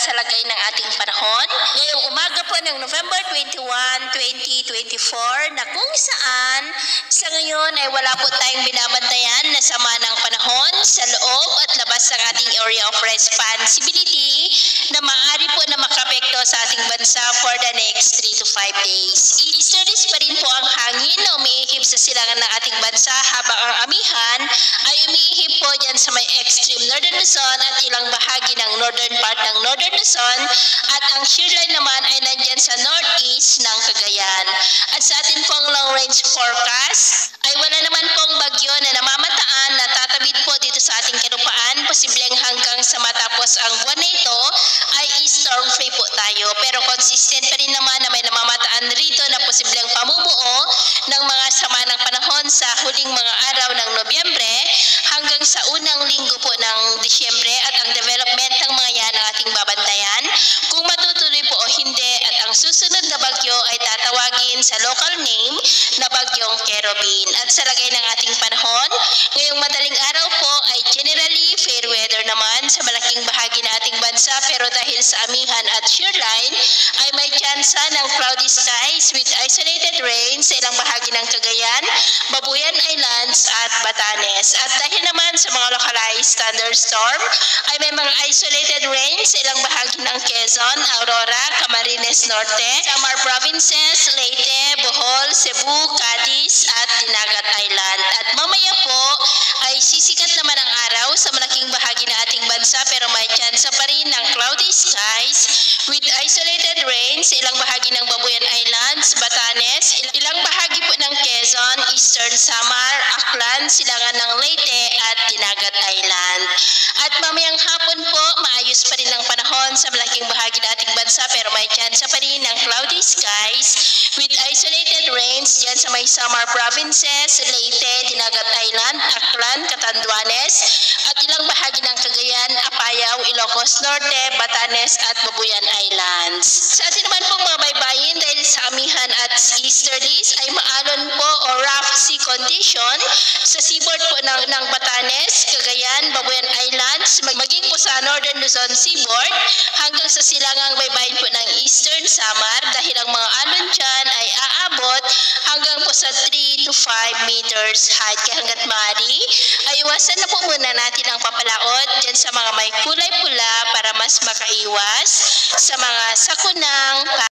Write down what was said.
sa lagay ng ating panahon. Ngayong umaga po ng November 21, 2024 na kung saan sa ngayon ay wala po tayong binabantayan na sama ng panahon sa loob at labas ng ating area of responsibility na maaari po na makapekto sa ating bansa for the next 3 to 5 days. Easterlies pa rin po ang hangin na umiihip sa silangan ng ating bansa habang ang amihan ay umiihip po dyan sa may extreme northern Luzon at ilang bahagi ng northern part ng northern Luzon at ang shear line naman ay nandyan sa northeast ng Cagayan. At sa atin pong long range forecast ay wala naman pong bagyo na namamataan na tatabid po dito sa ating kalupaan. Posibleng hanggang sa matapos ang buwan na ito ay storm free po tayo. Pero consistent pa rin naman na may namamataan rito na posibleng pamumuo ng mga sama ng panahon sa huling mga araw ng Nobyembre hanggang sa unang linggo po ng Disyembre at ang development ng mga yan ang ating babantayan kung matutuloy po o hindi at ang susunod na bagyo ay tatawagin sa local name na bagyong Kerobin. At sa lagay ng ating panahon, ngayong madaling araw po ay generally fair weather naman sa malaking bahagi ng ating bansa pero dahil sa amihan at shear line ay may tsansa ng cloudy skies with isolated rain sa ilang bahagi ng Cagayan, Babuyan Islands at Batanes. At dahil naman sa mga localized thunderstorm ay may mga isolated rain sa ilang bahagi ng Quezon, Aurora, Camarines Norte, Samar Provinces, Leyte, Bohol, Cebu, Cadiz at Dinagat Island. At mamaya po ay sisikat naman ang araw sa malaking bahagi ng ating bansa pero may tsansa pa rin ng cloudy skies with isolated rain sa ilang bahagi ng Babuyan Islands, Batanes, ilang bahagi po ng Quezon, Eastern Samar, Aklan, silangan ng Leyte at Dinagat Island. At mamayang hapon po, maayos pa rin ang panahon sa malaking bahagi ng ating bansa pero may tsansa pa rin ng cloudy skies with isolated rains dyan sa may Samar Provinces, Leyte, Dinagat Island, Aklan, Catanduanes at ilang bahagi ng Cagayan, Apayao, Ilocos Norte, Batanes at Babuyan Islands. Sa atin naman pong mga baybayin dahil sa amihan at easterlies ay maalon po o rough sea condition sa seaboard po ng Batanes, Cagayan, Babuyan Islands, maging po sa northern Luzon seaboard hanggang sa silangang baybayin po ng eastern Samar dahil ang mga alon dyan ay aabot hanggang po sa 3 to 5 meters height. Kaya hanggat maaari ay iwasan na po muna natin ang papalaot dyan sa mga may kulay pula para mas makaiwas sa mga sakunang